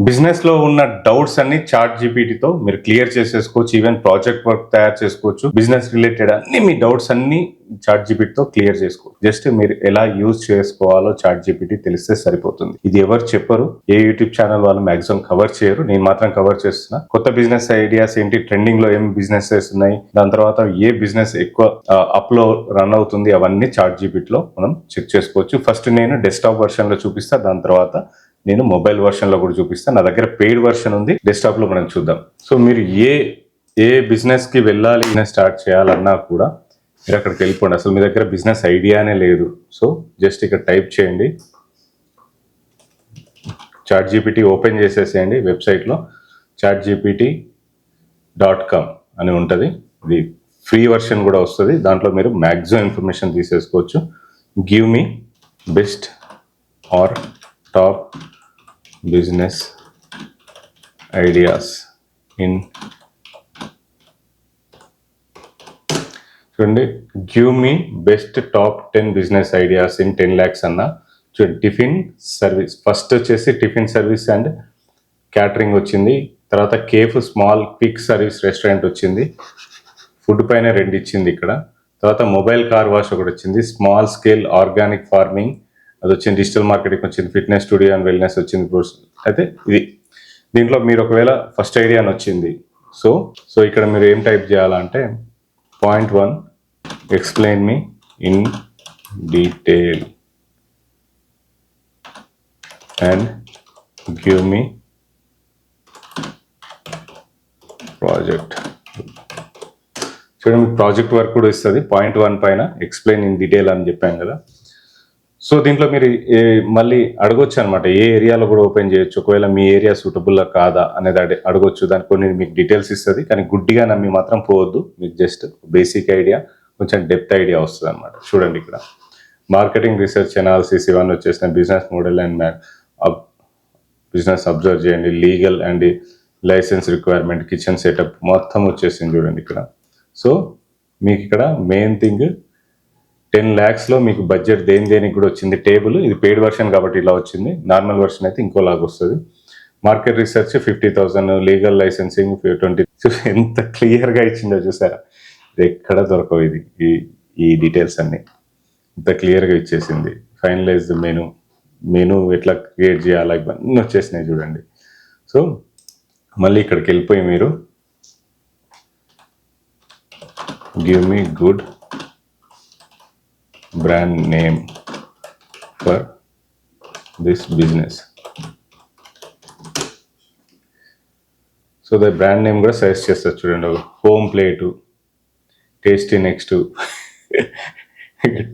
Business లో ఉన్న doubts అన్ని చాట్ జీపీటీతో మీరు క్లియర్ చేసేసుకోవచ్చు. ఈవెన్ ప్రాజెక్ట్ వర్క్ తయారు చేసుకోవచ్చు. బిజినెస్ రిలేటెడ్ అన్ని మీ డౌట్స్ అన్ని చాట్ జీపీటీతో క్లియర్ చేసుకోవచ్చు. జస్ట్ మీరు ఎలా యూజ్ చేసుకోవాలో చాట్ జీపీటీ తెలిస్తే సరిపోతుంది. ఇది ఎవరు చెప్పరు, ఏ యూట్యూబ్ ఛానల్ వాళ్ళు మాక్సిమం కవర్ చేయరు, నేను మాత్రం కవర్ చేస్తున్నా. కొత్త బిజినెస్ ఐడియాస్ ఏంటి, ట్రెండింగ్ లో ఏం బిజినెసెస్ ఉన్నాయి, దాని తర్వాత ఏ బిజినెస్ ఎక్కువ అప్ లో రన్ అవుతుంది, అవన్నీ చాట్ జీపీటీలో మనం చెక్ చేసుకోవచ్చు. ఫస్ట్ నేను డెస్క్టాప్ వర్షన్ లో చూపిస్తా, దాని తర్వాత నేను మొబైల్ వర్షన్ లో కూడా చూపిస్తాను. నా దగ్గర పెయిడ్ వర్షన్ ఉంది, డెస్క్టాప్ లో మనం చూద్దాం. సో మీరు ఏ బిజినెస్ కి వెళ్ళాలి, బిజినెస్ స్టార్ట్ చేయాలన్నా కూడా మీరు అక్కడికి వెళ్ళిపోండి. అసలు మీ దగ్గర బిజినెస్ ఐడియానే లేదు, సో జస్ట్ ఇక్కడ టైప్ చేయండి, చాట్ జీపీటీ ఓపెన్ చేసేసేయండి. వెబ్సైట్లో chatgpt.com అని ఉంటుంది. ఇది ఫ్రీ వర్షన్ కూడా వస్తుంది, దాంట్లో మీరు మ్యాక్సిమం ఇన్ఫర్మేషన్ తీసేసుకోవచ్చు. Give me best or top business ideas in, చూడండి, give me best top 10 business ideas in 10 lakhs అన్న. చూడండి, టిఫిన్ సర్వీస్ ఫస్ట్ వచ్చేసి టిఫిన్ సర్వీస్ అండ్ క్యాటరింగ్ వచ్చింది. తర్వాత cafe small quick service restaurant వచ్చింది. ఫుడ్ పైన 2 ఇచ్చింది ఇక్కడ. తర్వాత మొబైల్ కార్ వాష్ ఒకటి వచ్చింది. స్మాల్ స్కేల్ ఆర్గానిక్ ఫార్మింగ్ అది వచ్చింది. డిజిటల్ మార్కెటింగ్ వచ్చింది. ఫిట్నెస్ స్టూడియో అండ్ వెల్నెస్ వచ్చింది. అయితే ఇది దీంట్లో మీరు ఒకవేళ ఫస్ట్ ఐడియా అని వచ్చింది, సో ఇక్కడ మీరు ఏం టైప్ చేయాలంటే point 1 explain me in detail and give me project. చూడండి, ప్రాజెక్ట్ వర్క్ కూడా ఇస్తుంది. పాయింట్ 1 పైన ఎక్స్ప్లెయిన్ ఇన్ డీటెయిల్ అని చెప్పాను కదా. సో దీంట్లో మీరు మళ్ళీ అడగొచ్చు అనమాట, ఏ ఏరియాలో కూడా ఓపెన్ చేయొచ్చు. ఒకవేళ మీ ఏరియా సూటబుల్ కాదా అనేది అడగొచ్చు. దానికి కొన్ని మీకు డీటెయిల్స్ ఇస్తుంది, కానీ గుడ్డిగా నమ్మి మాత్రం పోవద్దు. మీకు జస్ట్ బేసిక్ ఐడియా, కొంచెం డెప్త్ ఐడియా వస్తుంది అనమాట. చూడండి, ఇక్కడ మార్కెటింగ్ రీసెర్చ్ అనాలిసిస్ ఇవన్నీ వచ్చేసిన, business model and business observe చేయండి, legal and licence requirement, kitchen setup మొత్తం వచ్చేసింది. చూడండి ఇక్కడ. సో మీకు ఇక్కడ మెయిన్ థింగ్ 10 lakhs లో మీకు బడ్జెట్ దేనికి కూడా వచ్చింది. టేబుల్ ఇది పెయిడ్ వర్షన్ కాబట్టి ఇలా వచ్చింది, నార్మల్ వర్షన్ అయితే ఇంకోలాగా వస్తుంది. Market research 50,000, legal licensing 20. ఎంత క్లియర్గా ఇచ్చిందో చూసారా, ఇది ఎక్కడ దొరకవు. ఇది ఈ డీటెయిల్స్ అన్ని ఇంత క్లియర్గా ఇచ్చేసింది. ఫైనలైజ్ మెనూ ఎట్లా క్రియేట్ చేయాలా ఇవన్నీ వచ్చేసినాయి చూడండి. సో మళ్ళీ ఇక్కడికి వెళ్ళిపోయి మీరు give me good brand name for this business. So the brand name కూడా సజెస్ట్ చేస్తారు. చూడండి, హోమ్ ప్లేటు, టేస్టీ నెక్స్ట్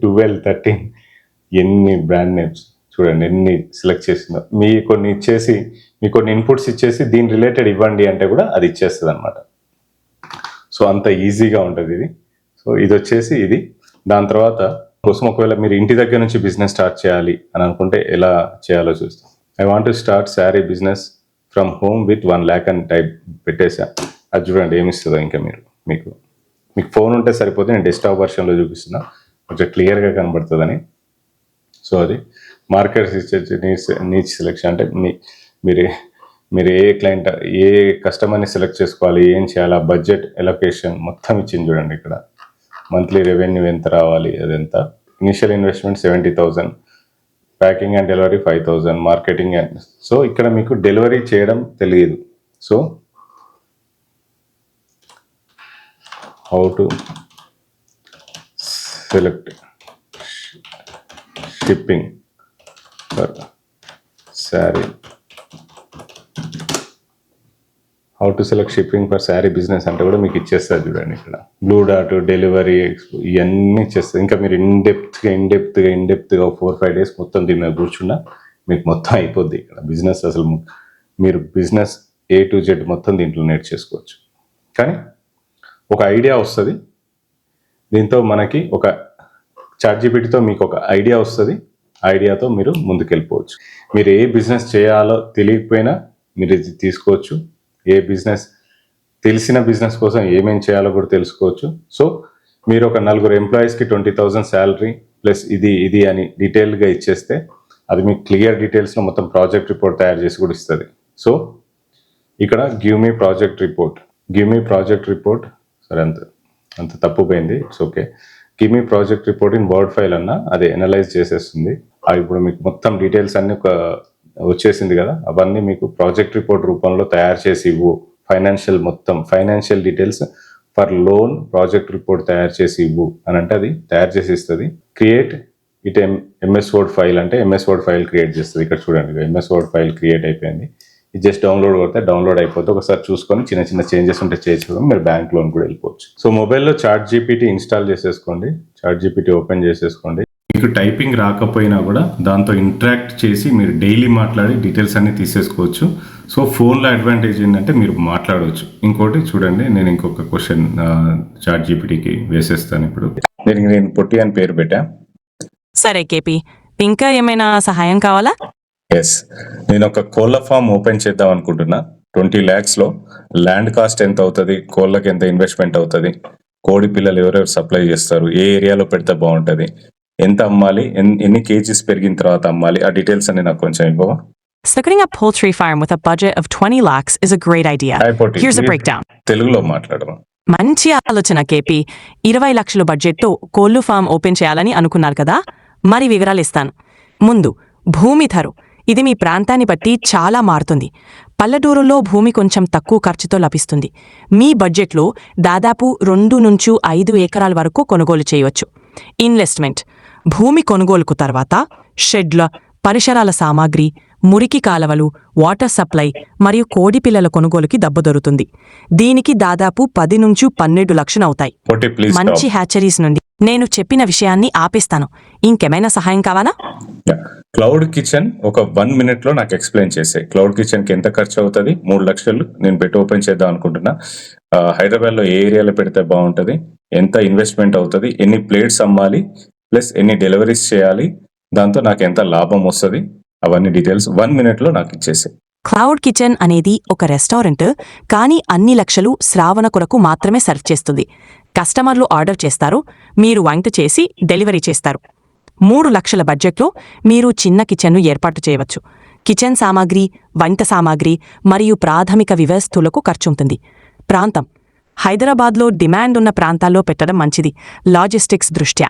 12, 13 ఎన్ని బ్రాండ్ నేమ్స్ చూడండి, ఎన్ని సెలెక్ట్ చేసిందో. మీ కొన్ని ఇన్పుట్స్ ఇచ్చేసి దీని రిలేటెడ్ ఇవ్వండి అంటే కూడా అది ఇచ్చేస్తుంది అనమాట. సో అంత ఈజీగా ఉంటుంది ఇది. సో ఇది వచ్చేసి ఇది. దాని తర్వాత కోసం ఒకవేళ మీరు ఇంటి దగ్గర నుంచి బిజినెస్ స్టార్ట్ చేయాలి అని అనుకుంటే ఎలా చేయాలో చూస్తాం. I want to start sari business from home with 1 lakh అని టైప్ పెట్టేసా. అది చూడండి ఏమి ఇస్తుందో. ఇంకా మీకు ఫోన్ ఉంటే సరిపోతే, నేను డెస్క్టాప్ వర్షన్లో చూపిస్తున్నా, కొంచెం క్లియర్గా కనబడుతుందని. సో అది మార్కెట్ రీసెర్చ్, నీచ్ సెలెక్షన్ అంటే మీరు ఏ క్లయింట్, ఏ కస్టమర్ని సెలెక్ట్ చేసుకోవాలి, ఏం చేయాలి, బడ్జెట్ ఎలొకేషన్ మొత్తం ఇచ్చింది చూడండి ఇక్కడ. మంత్లీ రెవెన్యూ ఎంత రావాలి, అదెంత, initial investment 70,000, packing and delivery 5,000, marketing and. So ఇక్కడ మీకు డెలివరీ చేయడం తెలియదు. So how to select shipping for sari, how to select shipping for sari business అంటే కూడా మీకు ఇచ్చేస్తారు చూడండి ఇక్కడ. బ్లూ డాట్, డెలివరీ, ఇవన్నీ ఇచ్చేస్తుంది. ఇంకా మీరు ఇన్డెప్త్గా 4-5 days మొత్తం దీని మీద కూర్చున్నా మీకు మొత్తం అయిపోద్ది ఇక్కడ. బిజినెస్ అసలు మీరు బిజినెస్ A to Z మొత్తం దీంట్లో నేర్చేసుకోవచ్చు. కానీ ఒక ఐడియా వస్తుంది దీంతో, మనకి ఒక ChatGPTతో మీకు ఒక ఐడియా వస్తుంది. ఐడియాతో మీరు ముందుకెళ్ళిపోవచ్చు. మీరు ఏ బిజినెస్ చేయాలో తెలియకపోయినా మీరు ఇది తీసుకోవచ్చు. ఏ బిజినెస్, తెలిసిన బిజినెస్ కోసం ఏమేం చేయాలో కూడా తెలుసుకోవచ్చు. సో మీరు ఒక 4 ఎంప్లాయీస్కి 20,000 శాలరీ ప్లస్ ఇది అని డీటెయిల్గా ఇచ్చేస్తే అది మీకు క్లియర్ డీటెయిల్స్లో మొత్తం ప్రాజెక్ట్ రిపోర్ట్ తయారు చేసి కూడా ఇస్తుంది. సో ఇక్కడ గివ్ మీ ప్రాజెక్ట్ రిపోర్ట్ సరే అంత తప్పు పోయింది. It's okay. Give me project report in word file అన్న అది ఎనలైజ్ చేసేస్తుంది. అది ఇప్పుడు మీకు మొత్తం డీటెయిల్స్ అన్ని వచ్చేసింది కదా, అవన్నీ మీకు ప్రాజెక్ట్ రిపోర్ట్ రూపంలో తయారు చేసి ఇవ్వు. Financial details for loan project report తయారు చేసి ఇవ్వు అని అంటే అది తయారు చేసి ఇస్తుంది. Create it MS word file అంటే ఎంఎస్ వర్డ్ ఫైల్ క్రియేట్ చేస్తుంది. ఇక్కడ చూడండి ఎంఎస్ వర్డ్ ఫైల్ క్రియేట్ అయిపోయింది. ఇది జస్ట్ డౌన్లోడ్ కొడితే డౌన్లోడ్ అయిపోతే ఒకసారి చూసుకొని చిన్న చేంజెస్ ఉంటే చేసుకోవడం, మీరు బ్యాంక్ లోన్ కూడా వెళ్ళిపోవచ్చు. సో మొబైల్లో ChatGPT ఇన్స్టాల్ చేసేసుకోండి. ChatGPT ఓపెన్ చేసేసుకోండి. మీకు టైపింగ్ రాకపోయినా కూడా దాంతో ఇంటరాక్ట్ చేసి మీరు డైలీ మాట్లాడి డీటెయిల్స్ అన్ని తీసేసుకోవచ్చు. సో ఫోన్లో అడ్వాంటేజ్ ఏంటంటే మీరు మాట్లాడవచ్చు. ఇంకోటి చూడండి, నేను ఇంకొక క్వశ్చన్ ChatGPTకి వేసేస్తాను. ఇప్పుడు నేను పొట్టి అని పేరు పెట్టా. సరే కేపీ, ఇంకా ఏమైనా సహాయం కావాలా? ఎస్, నేను ఒక కోళ్ళ ఫామ్ ఓపెన్ చేద్దాం అనుకుంటున్నా. 20 lakhs ల్యాండ్ కాస్ట్ ఎంత అవుతుంది, కోళ్ళకి ఎంత ఇన్వెస్ట్మెంట్ అవుతుంది, కోడి పిల్లలు ఎవరెవరు సప్లై చేస్తారు, ఏ ఏరియాలో పెడితే బాగుంటుంది, ఎంత అమ్మాలి, ఎన్ని కేజీస్ పెరిగిన తర్వాత అమ్మాలి, ఆ డీటెయిల్స్ అన్ని నాకు కొంచెం ఇవ్వవా? Starting a poultry farm with a budget of 20 lakhs is a great idea. Here's a breakdown. తెలుగులో మాట్లాడమా. మంచి ఆలోచన కేపీ. 20 లక్షల బడ్జెట్తో కోళ్లు ఫామ్ ఓపెన్ చేయాలని అనుకున్నారు కదా, మరి వివరాలు ఇస్తాను. ముందు భూమి ధర. ఇది మీ ప్రాంతాన్ని బట్టి చాలా మారుతుంది. పల్లెటూరులో భూమి కొంచెం తక్కువ ఖర్చుతో లభిస్తుంది. మీ బడ్జెట్లో దాదాపు 2 నుంచి 5 ఎకరాల వరకు కొనుగోలు చేయవచ్చు. ఇన్వెస్ట్మెంట్. భూమి కొనుగోలుకు తర్వాత షెడ్ల, పరిసరాల సామాగ్రి, మురికి కాలవలు, వాటర్ సప్లై మరియు కోడి పిల్లల కొనుగోలుకి డబ్బు దొరుకుతుంది. దీనికి దాదాపు 10 నుంచి 12 లక్షలు అవుతాయి. మంచి హ్యాచరీస్ నుండి నేను చెప్పిన విషయాన్ని ఆపేస్తాను. ఇంకేమైనా సహాయం కావాలా? క్లౌడ్ కిచెన్ ఒక 1 minute నాకు ఎక్స్ప్లెయిన్ చేసే. క్లౌడ్ కిచెన్ కి ఎంత ఖర్చు అవుతుంది? 3 లక్షలు నేను పెట్టి ఓపెన్ చేద్దాం అనుకుంటున్నా. హైదరాబాద్ లో ఏ ఏరియాలో పెడితే బాగుంటుంది, ఎంత ఇన్వెస్ట్మెంట్ అవుతుంది, ఎన్ని ప్లేట్స్ అమ్మాలి, ప్లస్ ఎన్ని డెలివరీస్ చేయాలి, దాంతో నాకు ఎంత లాభం వస్తుంది, అవన్నీ డీటెయిల్స్ 1 minute నాకు ఇచ్చేసి. క్లౌడ్ కిచెన్ అనేది ఒక రెస్టారెంట్, కానీ అన్ని లక్షలు శ్రావణ కొరకు మాత్రమే సర్వ్ చేస్తుంది. కస్టమర్లు ఆర్డర్ చేస్తారు, మీరు వంట చేసి డెలివరీ చేస్తారు. 3 లక్షల బడ్జెట్లో మీరు చిన్న కిచెన్ను ఏర్పాటు చేయవచ్చు. కిచెన్ సామాగ్రి, వంట సామాగ్రి మరియు ప్రాథమిక వ్యవస్థలకు ఖర్చుంటుంది. ప్రాంతం. హైదరాబాద్లో డిమాండ్ ఉన్న ప్రాంతాల్లో పెట్టడం మంచిది లాజిస్టిక్స్ దృష్ట్యా.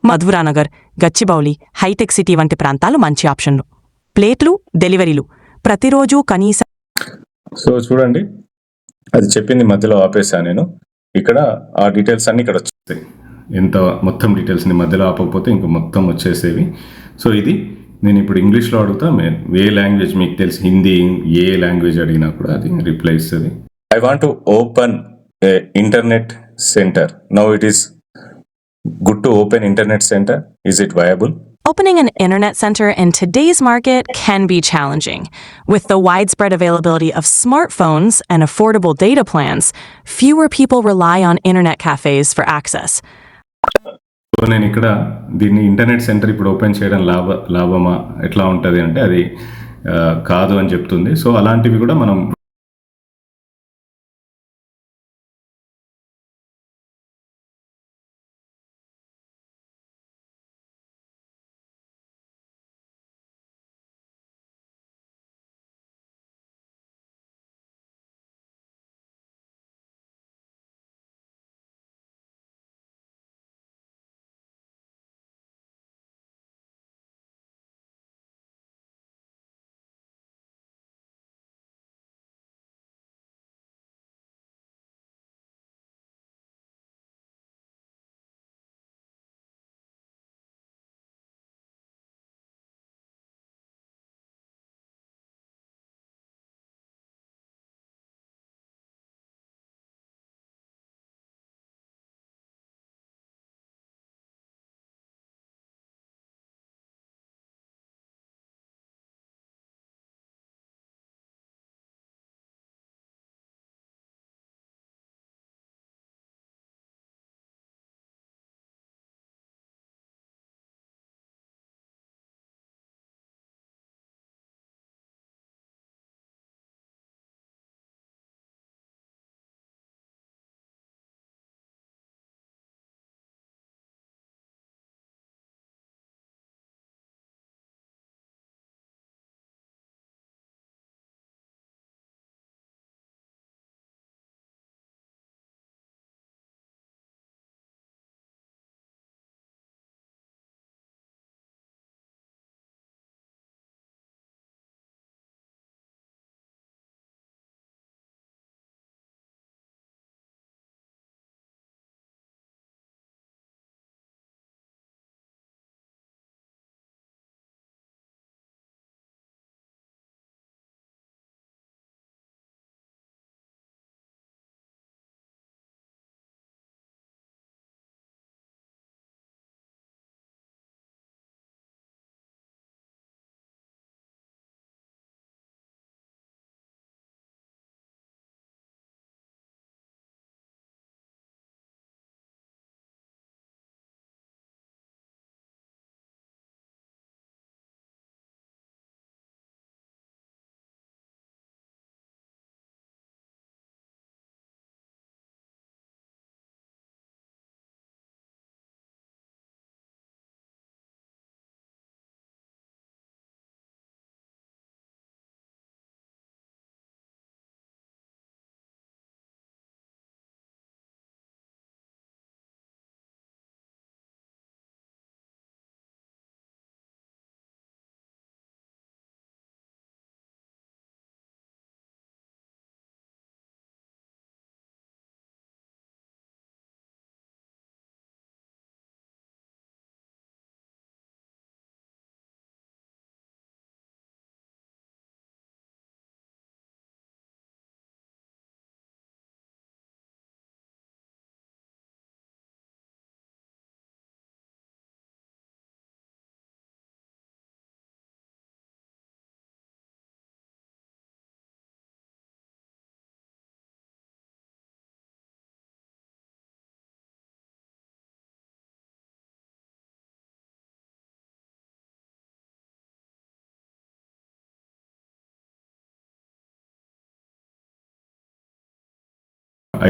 మధురానగర్, గచ్చిబౌలి, హైటెక్ సిటీ వంటి ప్రాంతాలు మంచి ఆప్షన్లు. ప్లేట్లు, డెలివరీలు ప్రతిరోజు కనీసం. సో చూడండి, అది చెప్పింది మధ్యలో ఆపేసా నేను. ఇక్కడ ఆ డీటెయిల్స్ అన్ని ఇక్కడ వచ్చేస్తాయి. ఎంత మొత్తం డీటెయిల్స్ని మధ్యలో ఆపకపోతే ఇంక మొత్తం వచ్చేసేవి. సో ఇది నేను ఇప్పుడు ఇంగ్లీష్లో అడుగుతా, ఏ లాంగ్వేజ్ మీకు తెలిసి, హిందీ, ఏ లాంగ్వేజ్ అడిగినా కూడా అది రిప్లై ఇస్తుంది. I want to open A internet centre. Now it is good to open internet center. Is it viable? Opening an internet center in today's market can be challenging. With the widespread availability of smartphones and affordable data plans, fewer people rely on internet cafes for access. So నేను ఇక్కడ దీన్ని internet centre ఇప్పుడు open చేయడం లాభమా ఎట్లా ఉంటుంది అంటే అది కాదు అని చెప్తుంది. సో అలాంటివి కూడా మనం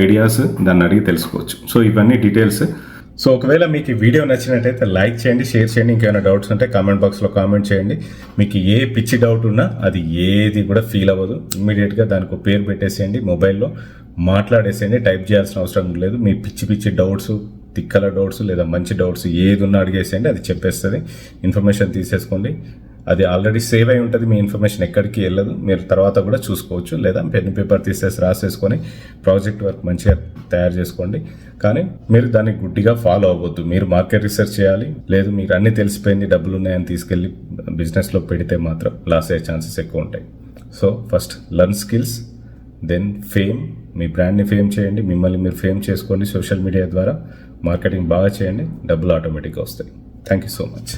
ఐడియాస్ దాన్ని అడిగి తెలుసుకోవచ్చు. సో ఇవన్నీ డీటెయిల్స్. సో ఒకవేళ మీకు ఈ వీడియో నచ్చినట్టయితే లైక్ చేయండి, షేర్ చేయండి. ఇంకేమైనా డౌట్స్ ఉంటే కామెంట్ బాక్స్లో కామెంట్ చేయండి. మీకు ఏ పిచ్చి డౌట్ ఉన్నా అది ఏది కూడా ఫీల్ అవ్వదు. ఇమ్మీడియట్గా దానికి ఒక పేరు పెట్టేసేయండి, మొబైల్లో మాట్లాడేసేయండి, టైప్ చేయాల్సిన అవసరం లేదు. మీ పిచ్చి పిచ్చి డౌట్స్, తిక్కల డౌట్స్ లేదా మంచి డౌట్స్ ఏది ఉన్నా అడిగేసేయండి, అది చెప్పేస్తుంది. ఇన్ఫర్మేషన్ తీసేసుకోండి. అది ఆల్రెడీ సేవ్ అయి ఉంటుంది, మీ ఇన్ఫర్మేషన్ ఎక్కడికి వెళ్ళదు. మీరు తర్వాత కూడా చూసుకోవచ్చు, లేదా పెన్ పేపర్ తీసేసి రాసేసుకొని ప్రాజెక్ట్ వర్క్ మంచిగా తయారు చేసుకోండి. కానీ మీరు దాన్ని గుడ్డిగా ఫాలో అవ్వద్దు. మీరు మార్కెట్ రీసెర్చ్ చేయాలి. లేదు మీకు అన్నీ తెలిసిపోయింది, డబ్బులు ఉన్నాయని తీసుకెళ్ళి బిజినెస్లో పెడితే మాత్రం లాస్ అయ్యే ఛాన్సెస్ ఎక్కువ ఉంటాయి. So first learn skills, then fame. మీ బ్రాండ్ని ఫేమ్ చేయండి, మిమ్మల్ని మీరు ఫేమ్ చేసుకోండి. సోషల్ మీడియా ద్వారా మార్కెటింగ్ బాగా చేయండి, డబ్బులు ఆటోమేటిక్గా వస్తాయి. Thank you so much.